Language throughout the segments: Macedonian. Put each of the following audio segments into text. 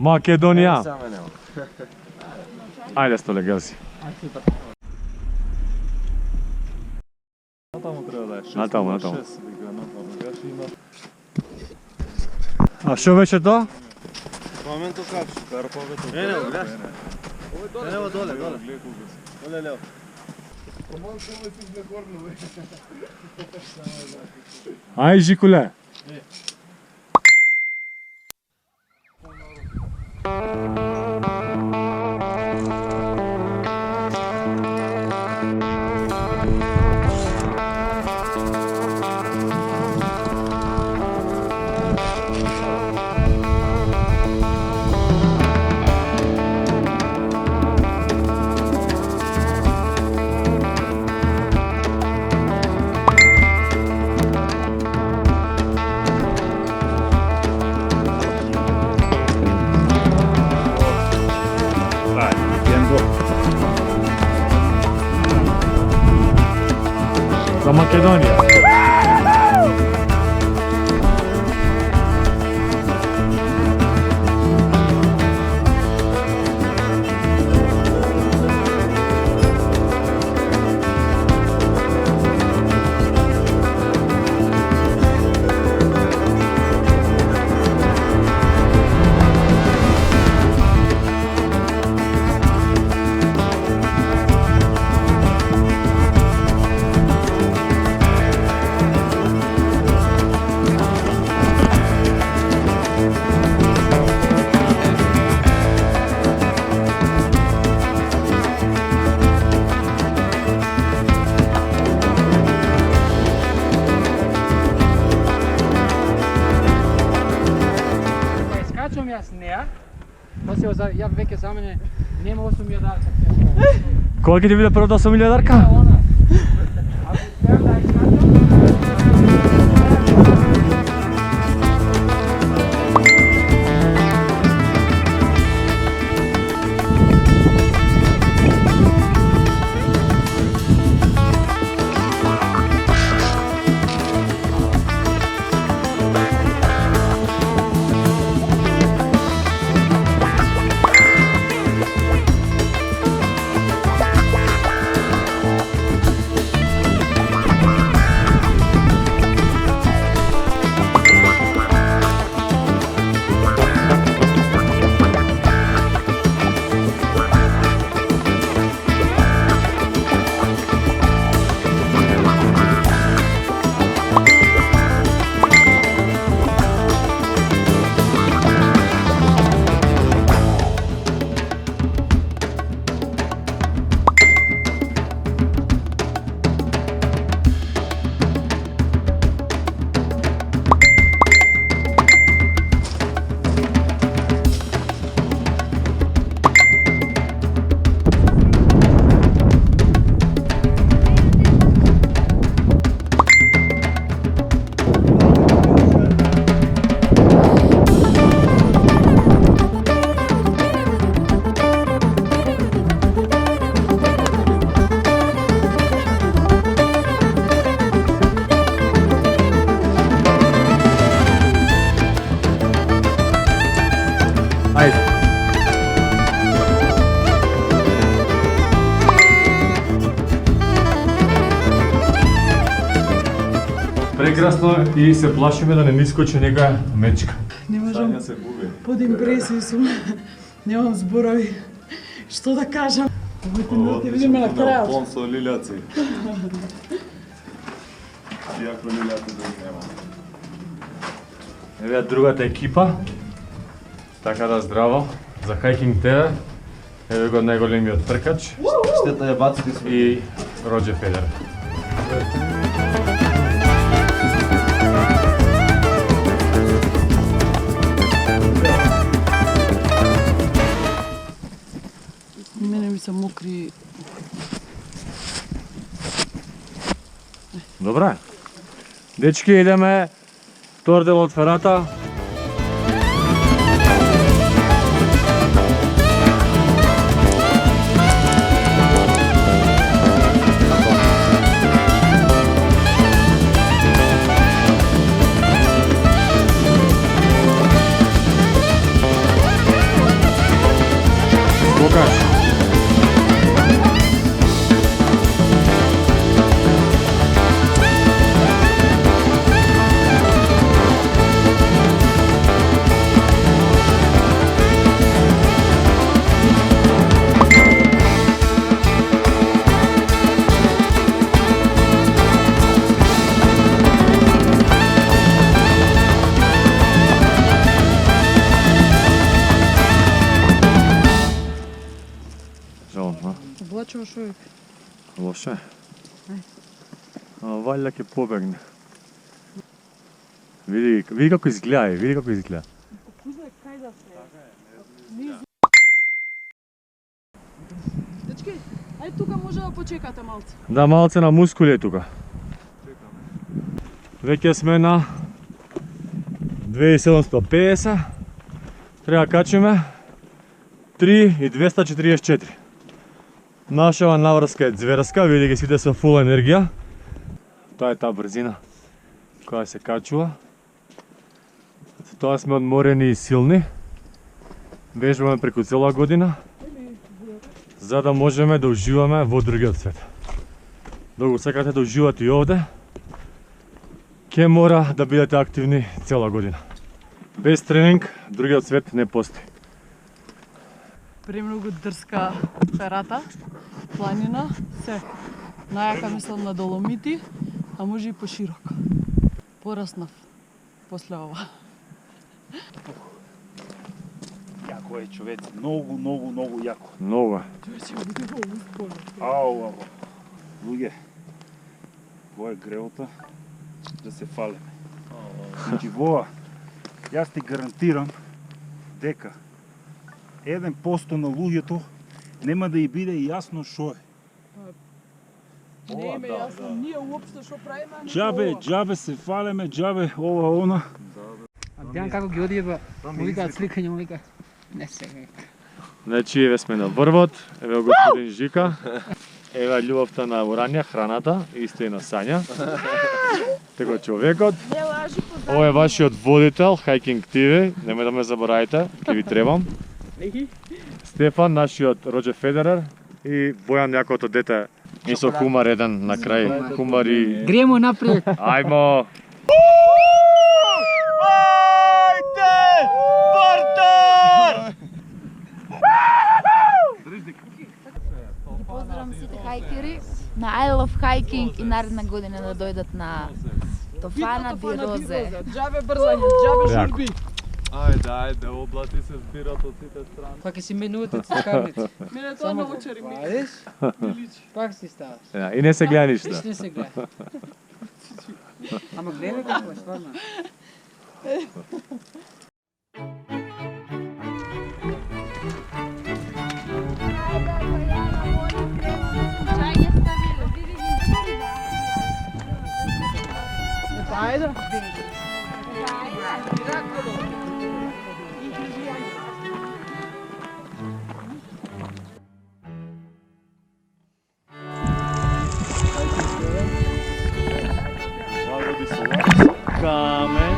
Македонија. Ајде, Столе, гелси. Натаму треба да е 6. Натаму. 6 вика, натаму. Гаш има. А што беше тоа? Моментот капш. Карповето. Не, гледаш. Ево доле. Доле лево. Ај, Жикуле. За Македонија. Скачам јас неа, после ја веќе за мене нема 8.000 дарка. Кога ќе ти биде првата 8.000 дарка? Она. А успеам да ја Ајде. Прекрасно и се плашиме да не ни скочи некоја мечка. Не можам. Тања се губи. Под импресија сум. Немам зборови. Што да кажам? Да те видиме на крајот. Пон со лилјаци. Иако лилјаци да нема. Еве другата екипа. Така да здраво за Hiking TV. Еве го најголемиот тркач Штета ја баците си. и Роџер Федер. Мене ми се мокри. Добре. Дечки, идеме втор дел од ферата. покажеш. Жалко. Облачува шо Лоше. Валја ќе побегне. Види како изгледа, види како изгледа. Дечки, ај тука може да почекате малце. Да, малце на мускули е тука. Веќе сме на 2750. Треба да качиме 3244. Нашава наврска е зверска, види ги сите со фул енергија. Тоа е таа брзина која се качува. За тоа сме одморени и силни. Вежбаме преку цела година, за да можеме да уживаме во другиот свет. Доколку сакате да уживате и овде, ќе мора да бидете активни цела година. Без тренинг, другиот свет не постои. Премногу дрска ферата, планина, се. Најака мислам на Доломити, а може и поширок. Пораснав после ова. Јако е, човек. Многу јако. Много. Ау. Луѓе, во е гревота да се фалеме. Значи воа, јас ти гарантирам дека 1% на луѓето нема да и биде јасно шо е. Не име јасно, ние уопште шо правиме? Џабе се фалеме, џабе ова она. Дејан како ги одиева, му викаат сликање, му вика, не се века. Значи, еве сме на врвот, еве господин Жика, еве љубовта на уранија, храната, исто и на Сања. Теко човекот. Не лажи по Ова е вашиот водител, Hiking TV, немој да ме заборавите, ќе ви требам. Стефан, нашиот Роџер Федерер и Бојан, јаковото дете, и со хумар еден на крај, хумар и... Гремо напред. Ајмо! Поздравам сите хајкери на I Love Hiking и наредна година да дојдат на Тофана Бирозе. Џабе брзање, џабе Јако. журби. Ајде, облаци се збират од сите страни. Пак ќе си менувате цикавници. Мене тоа научари ми. Видиш? Пак си ставаш. И не се гледа Виж, ништо. не се гледа. Ама гледај како е, стварно. Ајде. Заводи со лакс, камен,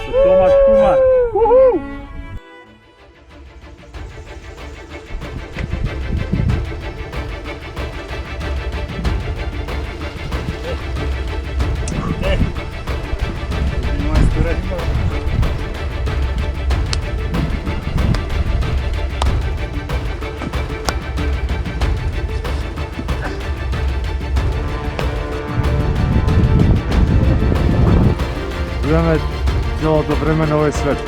со Томаш Хумар. Мајсторе. Живееме целото време на овој свет.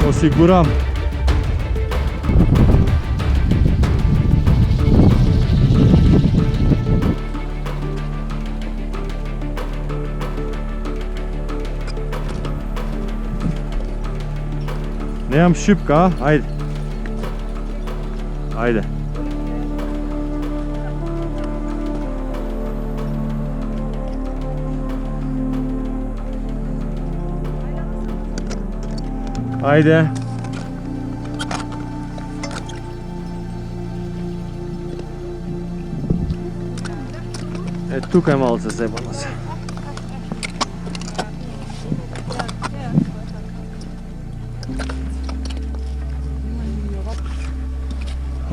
Осигурам Nemam šipka, a? Ajde. Ajde. Ајде. Е, тука е малце зебано се.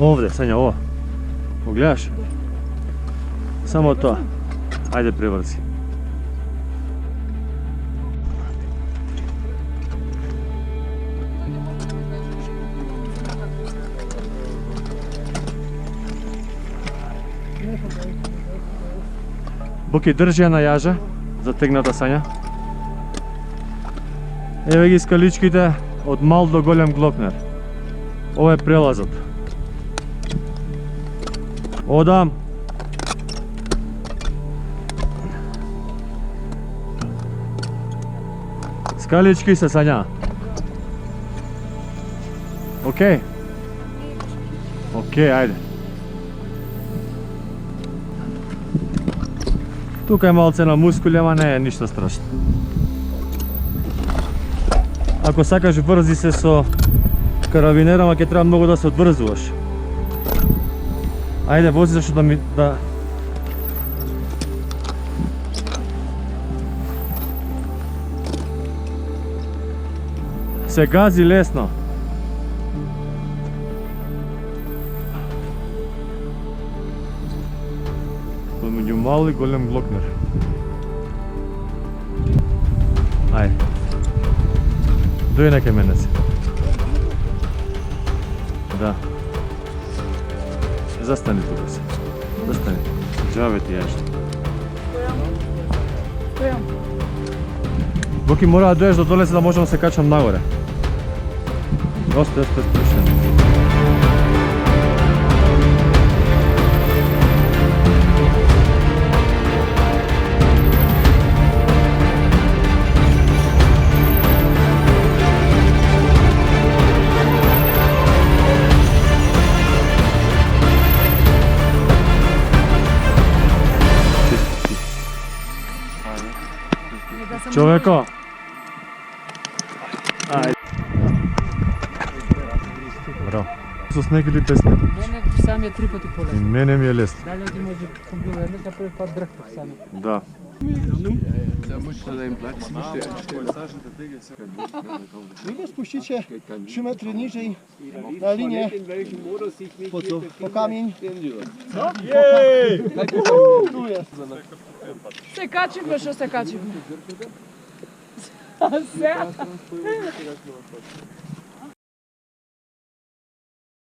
Овде, Сања, ово. Погледаш? Само тоа. Ајде преврзи. Боки, држи ја на јажа, затегната, Сања. Еве ги скаличките од мал до голем глокнер. Ова е прелазот. Одам. Скалички се, Сања. Океј. Океј, ајде. Тука е малце на мускули, ама не е ништо страшно. Ако сакаш врзи се со карабинерама, ќе треба многу да се одврзуваш. Ајде, вози зашто да ми да... Се гази лесно. Помеѓу мал и голем глокнер. Ајде. Дој на кај мене си. Да. Застани тука си. Застани. Джаве ти јашто. Стојам. Боки, мора да дојдеш до доле за да можам да се качам нагоре. Осте. Човеко! Ајде. Браво. Со снег или без снег? Мене сам е 3 пати И полезно. мене ми е лесно. Дали ти може комплимент, за први пат дръхтах сам. Да. Ви го спустите 3 метри ниже на линия по камень. Се качивме, што се качивме. Се.